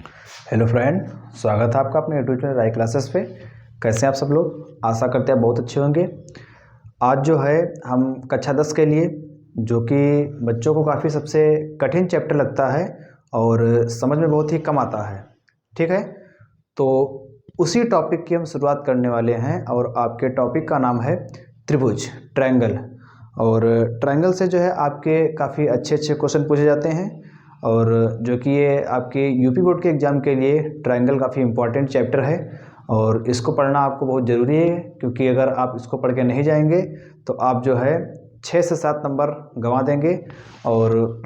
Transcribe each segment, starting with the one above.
Hello friend, स्वागत है आपका अपने यूट्यूब चैनल राय क्लासेस पे। कैसे हैं आप सब लोग? आशा करते हैं बहुत अच्छे होंगे। आज जो है हम कक्षा 10 के लिए, जो कि बच्चों को काफ़ी सबसे कठिन चैप्टर लगता है और समझ में बहुत ही कम आता है, ठीक है। तो उसी टॉपिक की हम शुरुआत करने वाले हैं और आपके टॉपिक का नाम है त्रिभुज, ट्रायंगल। और ट्रायंगल से जो है आपके काफ़ी अच्छे अच्छे क्वेश्चन पूछे जाते हैं और जो कि ये आपके यूपी बोर्ड के एग्ज़ाम के लिए ट्रायंगल काफ़ी इम्पॉर्टेंट चैप्टर है और इसको पढ़ना आपको बहुत ज़रूरी है, क्योंकि अगर आप इसको पढ़ के नहीं जाएंगे तो आप जो है 6 से 7 नंबर गंवा देंगे। और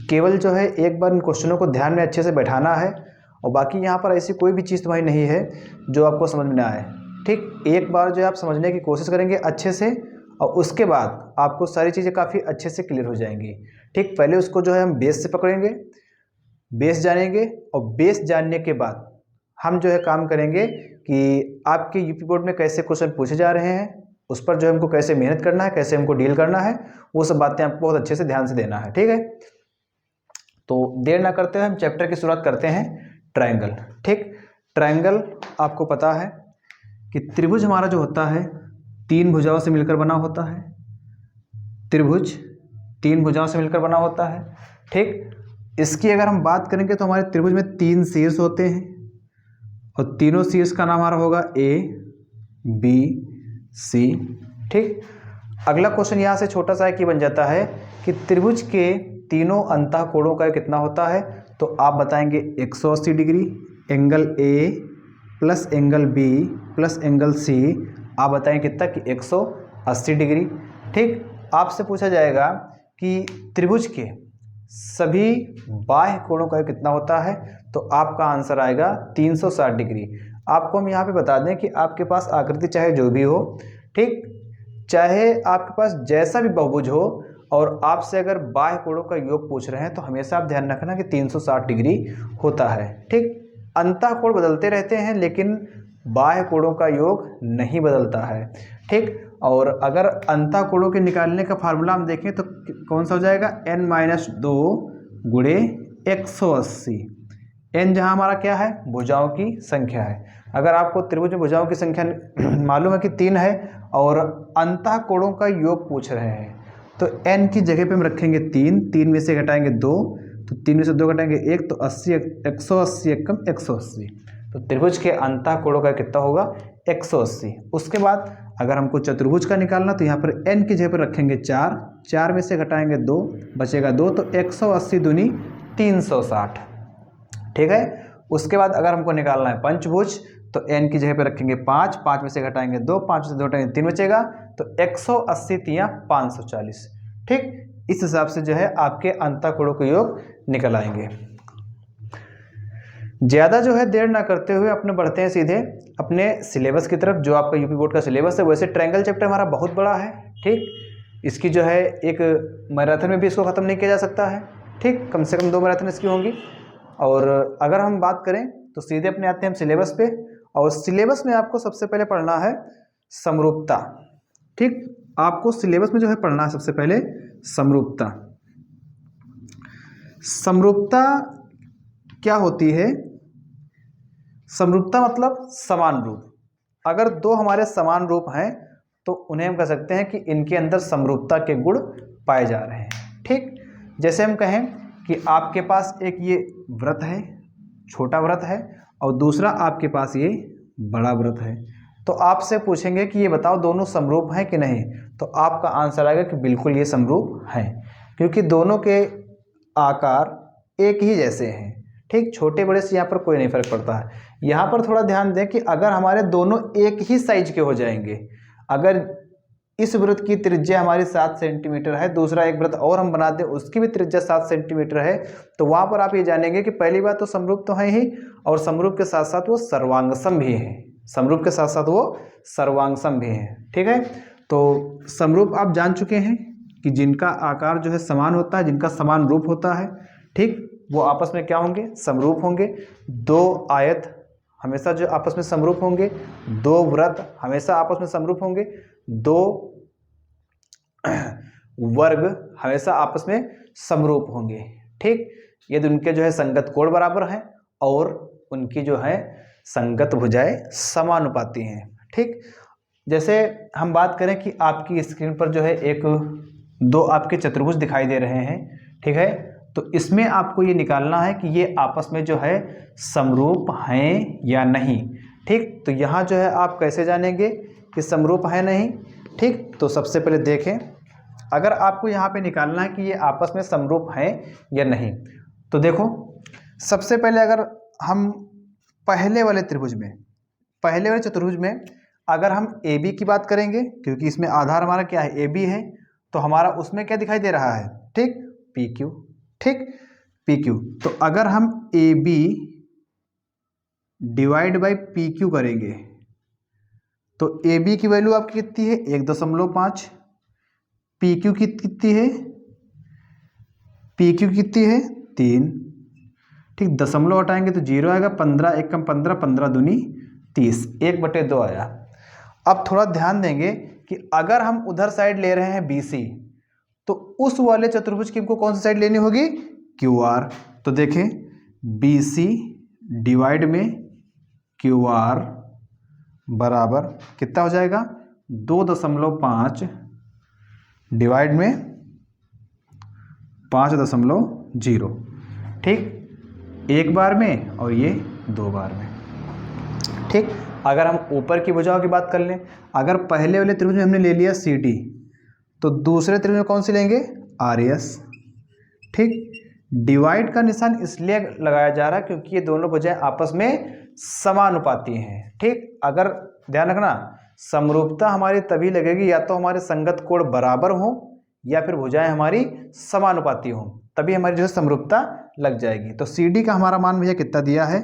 केवल जो है एक बार इन क्वेश्चनों को ध्यान में अच्छे से बैठाना है और बाकी यहाँ पर ऐसी कोई भी चीज़ तुम्हारी नहीं है जो आपको समझ में ना आए, ठीक। एक बार जो है आप समझने की कोशिश करेंगे अच्छे से और उसके बाद आपको सारी चीज़ें काफ़ी अच्छे से क्लियर हो जाएंगी, ठीक। पहले उसको जो है हम बेस से पकड़ेंगे, बेस जानेंगे और बेस जानने के बाद हम जो है काम करेंगे कि आपके यूपी बोर्ड में कैसे क्वेश्चन पूछे जा रहे हैं, उस पर जो है हमको कैसे मेहनत करना है, कैसे हमको डील करना है, वो सब बातें आपको बहुत अच्छे से ध्यान से देना है, ठीक है। तो देर ना करते हुए हम चैप्टर की शुरुआत करते हैं, ट्रायंगल, ठीक। ट्रायंगल आपको पता है कि त्रिभुज हमारा जो होता है 3 भुजाओं से मिलकर बना होता है। त्रिभुज 3 भुजाओं से मिलकर बना होता है, ठीक। इसकी अगर हम बात करेंगे तो हमारे त्रिभुज में 3 शीर्ष होते हैं और तीनों शीर्ष का नाम हमारा होगा ए, बी, सी, ठीक। अगला क्वेश्चन यहाँ से छोटा सा एक ही बन जाता है कि त्रिभुज के तीनों अंतः कोणों का कितना होता है। तो आप बताएंगे 180 degree, angle A plus angle B plus angle C, आप बताएंगे कितना कि 180 डिग्री, ठीक। आपसे पूछा जाएगा कि त्रिभुज के सभी बाह्य कोणों का कितना होता है, तो आपका आंसर आएगा 360 डिग्री। आपको हम यहाँ पे बता दें कि आपके पास आकृति चाहे जो भी हो, ठीक, चाहे आपके पास जैसा भी बहुभुज हो और आपसे अगर बाह्य कोणों का योग पूछ रहे हैं तो हमेशा आप ध्यान रखना कि 360 डिग्री होता है, ठीक। अंतः कोण बदलते रहते हैं लेकिन बाह्य कोणों का योग नहीं बदलता है, ठीक। और अगर अंतः कोणों के निकालने का फार्मूला हम देखें तो कौन सा हो जाएगा, n-2 गुणे 180। n जहाँ हमारा क्या है, भुजाओं की संख्या है। अगर आपको त्रिभुज में भुजाओं की संख्या मालूम है कि 3 है और अंतः कोणों का योग पूछ रहे हैं तो n की जगह पे हम रखेंगे 3, 3 में से घटाएंगे 2, तो 3 में से 2 घटाएंगे 1, तो 180 एकम 180। तो त्रिभुज के अंतः कोणों का कितना होगा, 180। उसके बाद अगर हमको चतुर्भुज का निकालना तो यहाँ पर n की जगह पर रखेंगे 4, 4 में से घटाएंगे 2, बचेगा 2, तो 180 दूनी 360, ठीक है। उसके बाद अगर हमको निकालना है पंचभुज तो n की जगह पर रखेंगे 5, 5 में से घटाएंगे 2, 5 में से 2 घटाएंगे 3 बचेगा, तो 180 तिया 540, ठीक। इस हिसाब से जो है आपके अंतः कोणों के योग निकल आएंगे। ज़्यादा जो है देर ना करते हुए अपने बढ़ते हैं सीधे अपने सिलेबस की तरफ, जो आपका यूपी बोर्ड का सिलेबस है। वैसे ट्रायंगल चैप्टर हमारा बहुत बड़ा है, ठीक। इसकी जो है एक मैराथन में भी इसको ख़त्म नहीं किया जा सकता है, ठीक। कम से कम 2 मैराथन इसकी होंगी। और अगर हम बात करें तो सीधे अपने आते हैं हम सिलेबस पे, और सिलेबस में आपको सबसे पहले पढ़ना है समरूपता, ठीक। आपको सिलेबस में जो है पढ़ना है सबसे पहले समरूपता। समरूपता क्या होती है? समरूपता मतलब समान रूप। अगर दो हमारे समान रूप हैं तो उन्हें हम कह सकते हैं कि इनके अंदर समरूपता के गुण पाए जा रहे हैं, ठीक। जैसे हम कहें कि आपके पास एक ये वृत्त है, छोटा वृत्त है, और दूसरा आपके पास ये बड़ा वृत्त है, तो आपसे पूछेंगे कि ये बताओ दोनों समरूप हैं कि नहीं, तो आपका आंसर आएगा कि बिल्कुल ये समरूप हैं, क्योंकि दोनों के आकार एक ही जैसे हैं, ठीक। छोटे बड़े से यहाँ पर कोई नहीं फर्क पड़ता है। यहाँ पर थोड़ा ध्यान दें कि अगर हमारे दोनों एक ही साइज के हो जाएंगे, अगर इस वृत्त की त्रिज्या हमारी 7 सेंटीमीटर है, दूसरा एक वृत्त और हम बना दें उसकी भी त्रिज्या 7 सेंटीमीटर है, तो वहाँ पर आप ये जानेंगे कि पहली बात तो समरूप तो है ही, और समरूप के साथ साथ वो सर्वांगसम भी है। समरूप के साथ साथ वो सर्वांगसम भी है, ठीक है। तो समरूप आप जान चुके हैं कि जिनका आकार जो है समान होता है, जिनका समान रूप होता है, ठीक, वो आपस में क्या होंगे, समरूप होंगे। दो आयत हमेशा जो आपस में समरूप होंगे, दो वृत्त हमेशा आपस में समरूप होंगे, दो वर्ग हमेशा आपस में समरूप होंगे, ठीक। यदि उनके जो है संगत कोण बराबर हैं और उनकी जो है संगत भुजाएं समानुपाती हैं। ठीक, जैसे हम बात करें कि आपकी स्क्रीन पर जो है एक दो आपके चतुर्भुज दिखाई दे रहे हैं, ठीक है, तो इसमें आपको ये निकालना है कि ये आपस में जो है समरूप हैं या नहीं। ठीक, तो यहाँ जो है आप कैसे जानेंगे कि समरूप है नहीं। ठीक, तो सबसे पहले देखें, अगर आपको यहाँ पे निकालना है कि ये आपस में समरूप हैं या नहीं, तो देखो सबसे पहले अगर हम पहले वाले त्रिभुज में, पहले वाले चतुर्भुज में अगर हम ए बी की बात करेंगे, क्योंकि इसमें आधार हमारा क्या है, ए बी है, तो हमारा उसमें क्या दिखाई दे रहा है, ठीक, पी क्यू। ठीक, पी क्यू, तो अगर हम A B divide by P Q करेंगे तो ए बी की वैल्यू आपकी कितनी है, 1.5, पी क्यू की कितनी है, पी क्यू कितनी है, 3। ठीक, दशमलव हटाएंगे तो 0 आएगा, 15 एक कम 15, 15 दूनी 30, 1/2 आया। अब थोड़ा ध्यान देंगे कि अगर हम उधर साइड ले रहे हैं बी सी, तो उस वाले चतुर्भुज की हमको कौन सी साइड लेनी होगी, क्यू आर। तो देखें बी सी डिवाइड में क्यू आर बराबर कितना हो जाएगा, 2.5 डिवाइड में 5.0। ठीक, एक बार में और ये 2 बार में। ठीक, अगर हम ऊपर की भुजाओं की बात कर लें, अगर पहले वाले त्रिभुज में हमने ले लिया सी डी, तो दूसरे त्रिभुज में कौन सी लेंगे, आर एस। ठीक, डिवाइड का निशान इसलिए लगाया जा रहा है क्योंकि ये दोनों भुजाएं आपस में समानुपाती हैं। ठीक, अगर ध्यान रखना, समरूपता हमारी तभी लगेगी या तो हमारे संगत कोण बराबर हो या फिर भुजाएं हमारी समानुपाती हो, तभी हमारी जो है समरूपता लग जाएगी। तो सी डी का हमारा मान भैया कितना दिया है,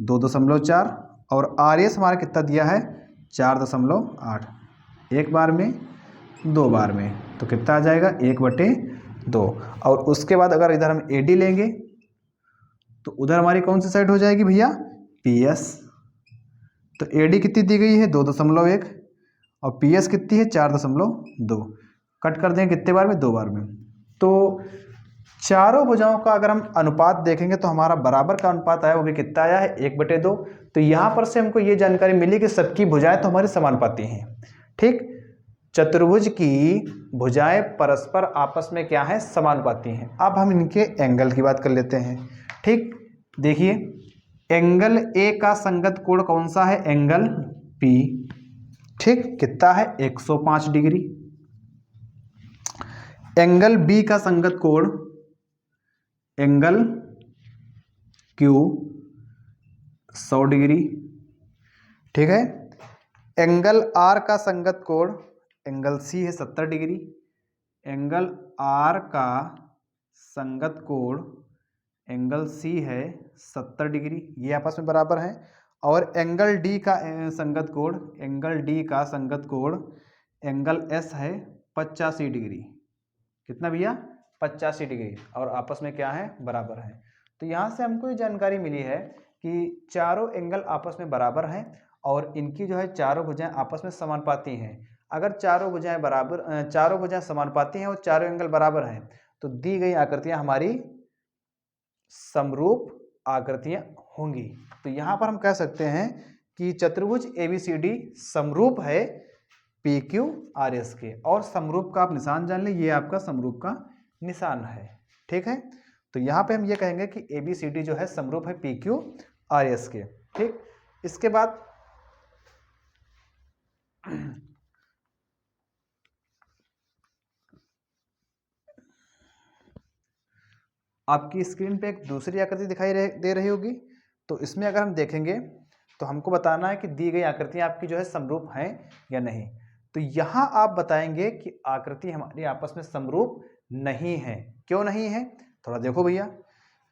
2.4, और आर एस हमारा कितना दिया है, 4.8, एक बार में 2 बार में, तो कितना आ जाएगा, 1/2। और उसके बाद अगर इधर हम ए डी लेंगे तो उधर हमारी कौन सी साइड हो जाएगी भैया, पी एस। तो ए डी कितनी दी गई है, 2.1, और पी एस कितनी है, 4.2। कट कर देंगे कितने बार में, 2 बार में। तो चारों भुजाओं का अगर हम अनुपात देखेंगे तो हमारा बराबर का अनुपात आया, वो भी कितना आया है, 1/2। तो यहाँ पर से हमको ये जानकारी मिली कि सबकी भुजाएं तो हमारी समानुपाती हैं। ठीक, चतुर्भुज की भुजाएं परस्पर आपस में क्या है, समानुपाती हैं। अब हम इनके एंगल की बात कर लेते हैं। ठीक, देखिए एंगल ए का संगत कोण कौन सा है, एंगल पी। ठीक, कितना है, 105 डिग्री। एंगल बी का संगत कोण एंगल क्यू 100 डिग्री। ठीक है, एंगल आर का संगत कोण एंगल सी है 70 डिग्री। एंगल आर का संगत कोण एंगल सी है 70 डिग्री, ये आपस में बराबर हैं। और एंगल डी का संगत कोण एंगल एस है 85 डिग्री। कितना भैया, 85 डिग्री, और आपस में क्या है, बराबर है। तो यहाँ से हमको ये जानकारी मिली है कि चारों एंगल आपस में बराबर हैं और इनकी जो है चारों भुजाएं आपस में समानुपाती हैं। अगर चारों भुजाएं समानुपाती हैं और चारों एंगल बराबर हैं तो दी गई आकृतियां हमारी समरूप आकृतियां होंगी। तो यहाँ पर हम कह सकते हैं कि चतुर्भुज ABCD समरूप है PQRS के। और समरूप का आप निशान जान लें, ये आपका समरूप का निशान है। ठीक है, तो यहाँ पे हम ये कहेंगे कि ABCD जो है समरूप है PQRS के। ठीक, इसके बाद आपकी स्क्रीन पे एक दूसरी आकृति दिखाई दे रही होगी। तो इसमें अगर हम देखेंगे तो हमको बताना है कि दी गई आकृतियां आपकी जो है समरूप हैं या नहीं। तो यहाँ आप बताएंगे कि आकृति हमारी आपस में समरूप नहीं है। क्यों नहीं है, थोड़ा देखो भैया।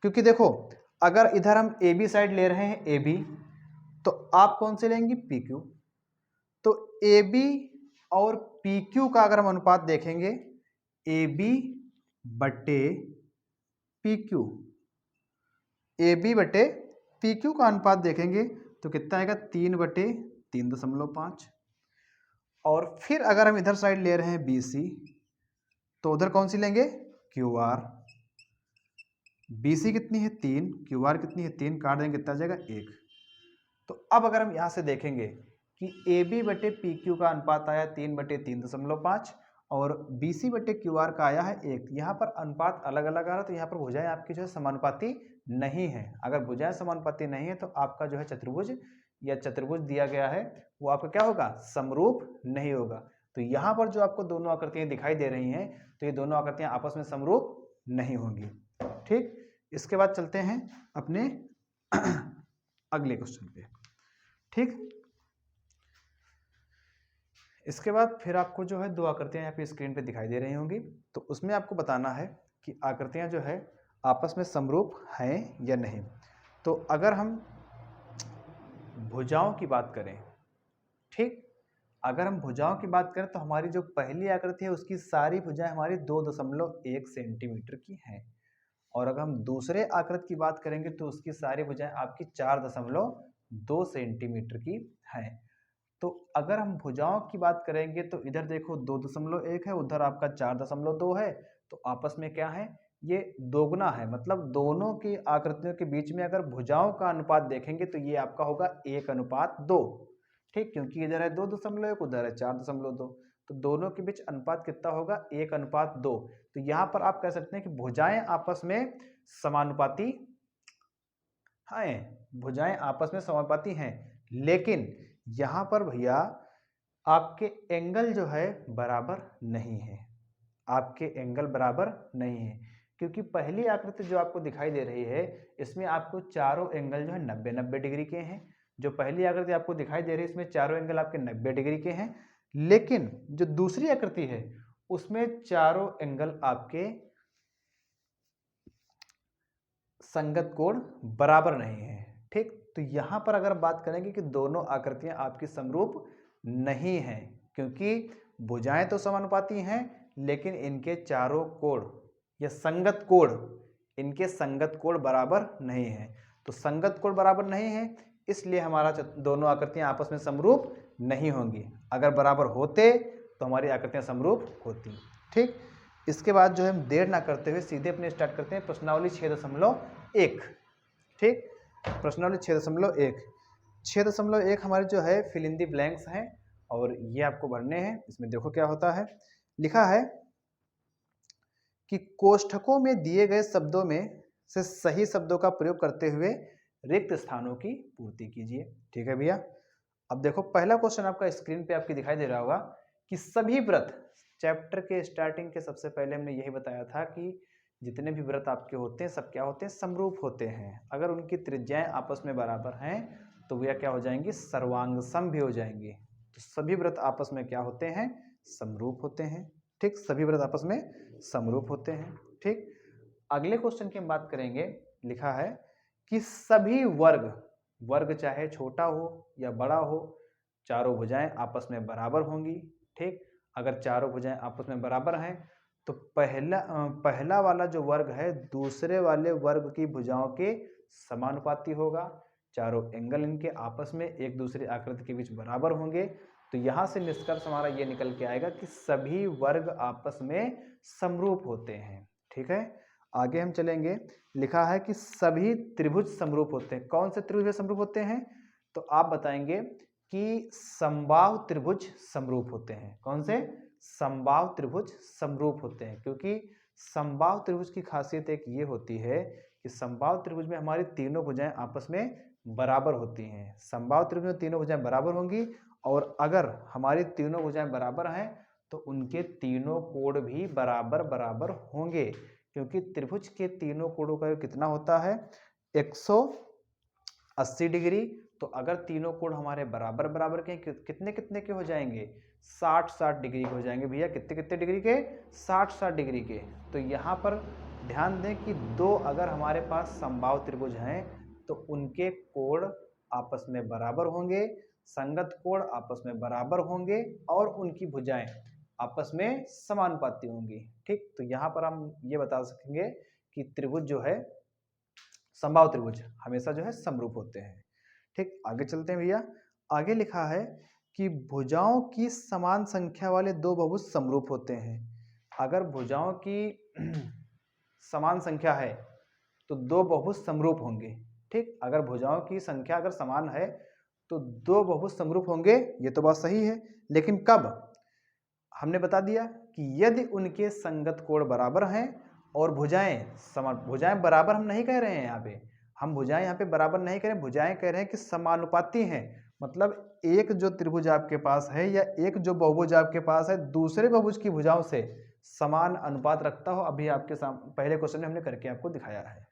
क्योंकि देखो अगर इधर हम ए बी साइड ले रहे हैं, ए बी, तो आप कौन से लेंगे, पी क्यू। तो ए बी और पी क्यू का अगर हम अनुपात देखेंगे, ए बी बटे पी क्यू, ए बी बटे पी क्यू का अनुपात देखेंगे तो कितना आएगा, 3/3.5। और फिर अगर हम इधर साइड ले रहे हैं बी सी, तो उधर कौन सी लेंगे, क्यू आर। बी सी कितनी है, 3, क्यू आर कितनी है, 3, काट देंगे कितना आ जाएगा, 1। तो अब अगर हम यहाँ से देखेंगे कि ए बी बटे पी क्यू का अनुपात आया 3/3.5 और बी सी बटे क्यू आर का आया है 1। यहाँ पर अनुपात अलग अलग आ रहा है, तो यहाँ पर भुजाएं आपकी जो है समानुपाती नहीं है। अगर भुजाएं समानुपाती नहीं है तो आपका जो है चतुर्भुज या चतुर्भुज दिया गया है वो आपका क्या होगा, समरूप नहीं होगा। तो यहाँ पर जो आपको दोनों आकृतियां दिखाई दे रही हैं तो ये दोनों आकृतियां आपस में समरूप नहीं होंगी। ठीक, इसके बाद चलते हैं अपने अगले क्वेश्चन पे। ठीक, इसके बाद फिर आपको जो है दो आकृतियां यहाँ पे स्क्रीन पे दिखाई दे रही होंगी, तो उसमें आपको बताना है कि आकृतियां जो है आपस में समरूप हैं या नहीं। तो अगर हम भुजाओं की बात करें, ठीक, अगर हम भुजाओं की बात करें तो हमारी जो पहली आकृति है उसकी सारी भुजाएं हमारी 2.1 सेंटीमीटर की हैं, और अगर हम दूसरे आकृति की बात करेंगे तो उसकी सारी भुजाएं आपकी 4.2 सेंटीमीटर की हैं। तो अगर हम भुजाओं की बात करेंगे तो इधर देखो 2.1 है, उधर आपका 4.2 है, तो आपस में क्या है, ये दोगुना है। मतलब दोनों की आकृतियों के बीच में अगर भुजाओं का अनुपात देखेंगे तो ये आपका होगा 1:2। ठीक, क्योंकि इधर है 2.1, उधर है 4.2, तो दोनों के बीच अनुपात कितना होगा, 1:2। तो यहाँ पर आप कह सकते हैं कि भुजाएं आपस में समानुपाती हैं, भुजाएं आपस में समानुपाती हैं, लेकिन यहाँ पर भैया आपके एंगल जो है बराबर नहीं है, आपके एंगल बराबर नहीं है, क्योंकि पहली आकृति जो आपको दिखाई दे रही है इसमें आपको चारों एंगल जो है 90-90 डिग्री के हैं। जो पहली आकृति आपको दिखाई दे रही है इसमें चारों एंगल आपके 90 डिग्री के हैं, लेकिन जो दूसरी आकृति है उसमें चारों एंगल आपके संगत कोण बराबर नहीं है। ठीक, तो यहां पर अगर बात करेंगे कि दोनों आकृतियां आपकी समरूप नहीं हैं, क्योंकि भुजाएं तो समानुपाती हैं लेकिन इनके चारों कोण या संगत कोण, इनके संगत कोण बराबर नहीं है। तो संगत कोण बराबर नहीं है इसलिए हमारा दोनों आकृतियां आपस में समरूप नहीं होंगी। अगर बराबर होते तो हमारी आकृतियां समरूप होती। ठीक, इसके बाद जो है हम देर ना करते हुए सीधे अपने स्टार्ट करते हैं प्रश्नावली 6.1। ठीक, प्रश्नावली 6.1। 6.1 हमारे जो है फिल इन दी ब्लैंक्स हैं और ये आपको भरने हैं। इसमें देखो क्या होता है, लिखा है कि कोष्ठकों में दिए गए शब्दों में से सही शब्दों का प्रयोग करते हुए रिक्त स्थानों की पूर्ति कीजिए। ठीक है भैया, अब देखो पहला क्वेश्चन आपका स्क्रीन पे आपकी दिखाई दे रहा होगा कि सभी व्रत, चैप्टर के स्टार्टिंग के सबसे पहले हमने यही बताया था कि जितने भी व्रत आपके होते हैं सब क्या होते हैं, समरूप होते हैं। अगर उनकी त्रिज्याएं आपस में बराबर हैं तो वे क्या हो जाएंगी, सर्वांग सम भी हो जाएंगे। तो सभी व्रत आपस में क्या होते हैं, समरूप होते हैं। ठीक, सभी व्रत आपस में समरूप होते हैं। ठीक, अगले क्वेश्चन की हम बात करेंगे, लिखा है कि सभी वर्ग, वर्ग चाहे छोटा हो या बड़ा हो, चारों भुजाएं आपस में बराबर होंगी। ठीक, अगर चारों भुजाएं आपस में बराबर हैं तो पहला वाला जो वर्ग है दूसरे वाले वर्ग की भुजाओं के समानुपाती होगा। चारों एंगल इनके आपस में एक दूसरे आकृति के बीच बराबर होंगे। तो यहां से निष्कर्ष हमारा ये निकल के आएगा कि सभी वर्ग आपस में समरूप होते हैं। ठीक है, आगे हम चलेंगे, लिखा है कि सभी त्रिभुज समरूप होते हैं। कौन से त्रिभुज समरूप होते हैं, तो आप बताएंगे कि समबाहु त्रिभुज समरूप होते हैं। कौन से, समबाहु त्रिभुज समरूप होते हैं, क्योंकि समबाहु त्रिभुज की खासियत एक ये होती है कि समबाहु त्रिभुज में हमारी तीनों भुजाएं आपस में बराबर होती हैं। समबाहु त्रिभुज में तीनों भुजाएं बराबर होंगी और अगर हमारी तीनों भुजाएं बराबर हैं तो उनके तीनों कोण भी बराबर बराबर होंगे, क्योंकि त्रिभुज के तीनों कोणों का कितना होता है, 180 डिग्री। तो अगर तीनों कोण हमारे बराबर बराबर के कितने कितने के हो जाएंगे, 60-60 डिग्री के हो जाएंगे भैया। कितने कितने डिग्री के, 60-60 डिग्री के। तो यहाँ पर ध्यान दें कि दो अगर हमारे पास समबाहु त्रिभुज हैं तो उनके कोण आपस में बराबर होंगे, संगत कोण आपस में बराबर होंगे और उनकी भुजाएं आपस में समानुपाती होंगी। ठीक, तो यहाँ पर हम ये बता सकेंगे कि त्रिभुज जो है, समबाहु त्रिभुज हमेशा जो है समरूप होते हैं। ठीक, आगे चलते हैं भैया। आगे लिखा है कि भुजाओं की समान संख्या वाले दो बहुभुज समरूप होते हैं। अगर भुजाओं की समान संख्या है तो दो बहुभुज समरूप होंगे। ठीक, अगर भुजाओं की संख्या अगर समान है तो दो बहुभुज समरूप होंगे, ये तो बात सही है, लेकिन कब? हमने बता दिया कि यदि उनके संगत कोण बराबर हैं और भुजाएं समान। भुजाएं बराबर हम नहीं कह रहे हैं यहाँ पे, हम भुजाएं यहाँ पे बराबर नहीं कह रहे हैं, भुजाएं कह रहे हैं कि समानुपाती हैं। मतलब एक जो त्रिभुज आपके पास है या एक जो बहुभुज आपके पास है दूसरे बहुभुज की भुजाओं से समान अनुपात रखता हो। अभी आपके सामने पहले क्वेश्चन में हमने करके आपको दिखाया है।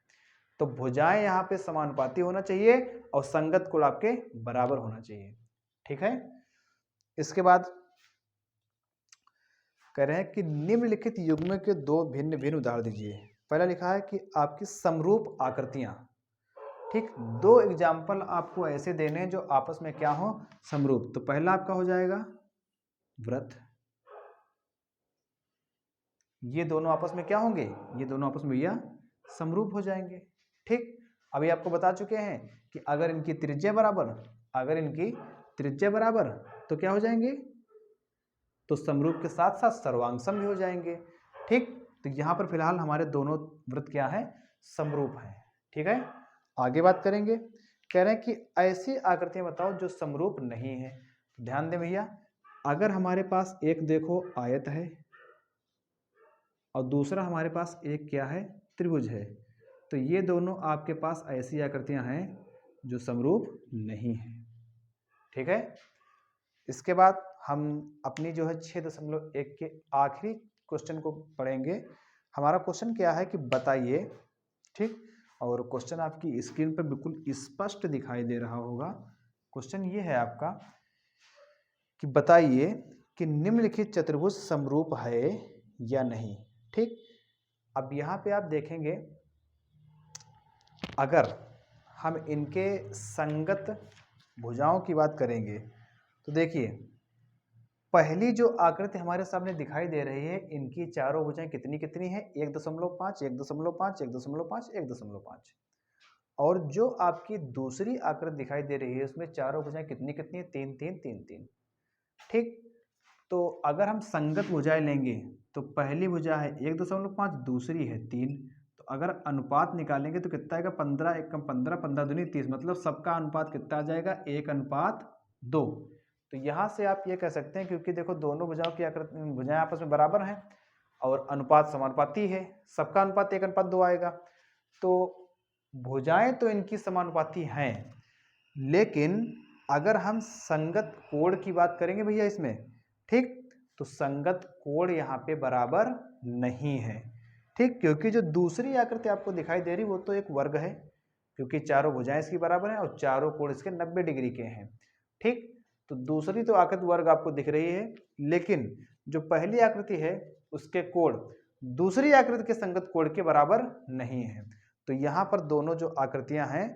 तो भुजाएं यहाँ पे समानुपाती होना चाहिए और संगत कोण आपके बराबर होना चाहिए। ठीक है, इसके बाद कह रहे हैं कि निम्नलिखित युग्म के दो भिन्न भिन्न उदाहरण दीजिए। पहला लिखा है कि आपकी समरूप आकृतियां। ठीक, दो एग्जाम्पल आपको ऐसे देने हैं जो आपस में क्या हो, समरूप। तो पहला आपका हो जाएगा वृत्त, ये दोनों आपस में क्या होंगे, ये दोनों आपस में भैया समरूप हो जाएंगे। ठीक, अभी आपको बता चुके हैं कि अगर इनकी त्रिज्या बराबर, अगर इनकी त्रिज्या बराबर तो क्या हो जाएंगे, तो समरूप के साथ साथ सर्वांगसम भी हो जाएंगे। ठीक, तो यहां पर फिलहाल हमारे दोनों वृत्त क्या है, समरूप हैं। ठीक है, आगे बात करेंगे। कह रहे हैं कि ऐसी आकृतियां बताओ जो समरूप नहीं है। ध्यान दें भैया, अगर हमारे पास एक देखो आयत है और दूसरा हमारे पास एक क्या है, त्रिभुज है, तो ये दोनों आपके पास ऐसी आकृतियां हैं जो समरूप नहीं है। ठीक है, इसके बाद हम अपनी जो है 6.1 के आखिरी क्वेश्चन को पढ़ेंगे। हमारा क्वेश्चन क्या है कि बताइए, ठीक, और क्वेश्चन आपकी स्क्रीन पर बिल्कुल स्पष्ट दिखाई दे रहा होगा। क्वेश्चन ये है आपका कि बताइए कि निम्नलिखित चतुर्भुज समरूप है या नहीं। ठीक, अब यहाँ पे आप देखेंगे अगर हम इनके संगत भुजाओं की बात करेंगे तो देखिए पहली जो आकृति हमारे सामने दिखाई दे रही है, इनकी चारों भुजाएं कितनी कितनी है, 1.5, 1.5, 1.5, 1.5। और जो आपकी दूसरी आकृति दिखाई दे रही है उसमें चारों भुजाएं कितनी कितनी है, 3 3 3 3। ठीक, तो अगर हम संगत भुजाएं लेंगे तो पहली भुजा है 1.5, दूसरी है 3। तो अगर अनुपात निकालेंगे तो कितना आएगा, 15 एकम 15, 15 दूनी 30, मतलब सबका अनुपात कितना आ जाएगा, 1:2। तो यहाँ से आप ये कह सकते हैं, क्योंकि देखो दोनों भुजाओं की आकृति भुजाएं आपस में बराबर हैं और अनुपात समानुपाती है, सबका अनुपात 1:2 आएगा। तो भुजाएं तो इनकी समानुपाती हैं, लेकिन अगर हम संगत कोण की बात करेंगे भैया इसमें, ठीक, तो संगत कोण यहाँ पे बराबर नहीं है। ठीक, क्योंकि जो दूसरी आकृति आपको दिखाई दे रही वो तो एक वर्ग है, क्योंकि चारों भुजाएं इसकी बराबर हैं और चारों कोण इसके 90 डिग्री के हैं। ठीक, तो दूसरी तो आकृति वर्ग आपको दिख रही है, लेकिन जो पहली आकृति है उसके कोण दूसरी आकृति के संगत कोण के बराबर नहीं है। तो यहाँ पर दोनों जो आकृतियां हैं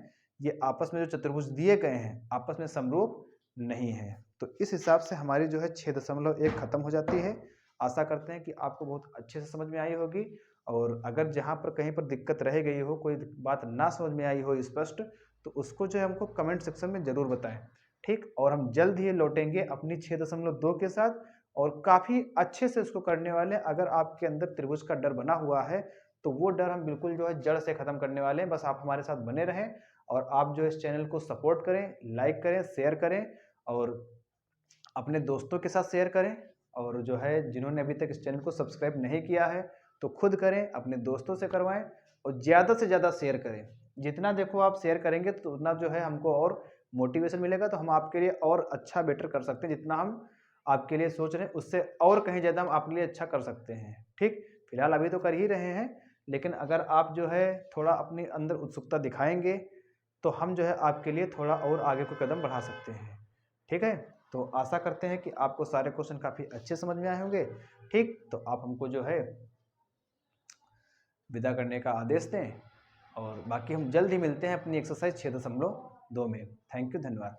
ये आपस में जो चतुर्भुज दिए गए हैं आपस में समरूप नहीं है। तो इस हिसाब से हमारी जो है 6.1 खत्म हो जाती है। आशा करते हैं कि आपको बहुत अच्छे से समझ में आई होगी, और अगर जहाँ पर कहीं पर दिक्कत रह गई हो, कोई बात ना समझ में आई हो स्पष्ट, तो उसको जो है हमको कमेंट सेक्शन में ज़रूर बताएं। ठीक, और हम जल्द ही लौटेंगे अपनी 6.2 के साथ, और काफ़ी अच्छे से उसको करने वाले हैं। अगर आपके अंदर त्रिभुज का डर बना हुआ है तो वो डर हम बिल्कुल जो है जड़ से ख़त्म करने वाले हैं। बस आप हमारे साथ बने रहें और आप जो इस चैनल को सपोर्ट करें, लाइक करें, शेयर करें और अपने दोस्तों के साथ शेयर करें। और जो है जिन्होंने अभी तक इस चैनल को सब्सक्राइब नहीं किया है तो खुद करें, अपने दोस्तों से करवाएं और ज़्यादा से ज़्यादा शेयर करें। जितना देखो आप शेयर करेंगे तो उतना जो है हमको और मोटिवेशन मिलेगा, तो हम आपके लिए और अच्छा बेटर कर सकते हैं। जितना हम आपके लिए सोच रहे हैं उससे और कहीं ज़्यादा हम आपके लिए अच्छा कर सकते हैं। ठीक, फिलहाल अभी तो कर ही रहे हैं, लेकिन अगर आप जो है थोड़ा अपने अंदर उत्सुकता दिखाएंगे तो हम जो है आपके लिए थोड़ा और आगे को कदम बढ़ा सकते हैं। ठीक है, तो आशा करते हैं कि आपको सारे क्वेश्चन काफ़ी अच्छे समझ में आए होंगे। ठीक, तो आप हमको जो है विदा करने का आदेश दें, और बाकी हम जल्द ही मिलते हैं अपनी एक्सरसाइज 6.2 में। थैंक यू, धन्यवाद।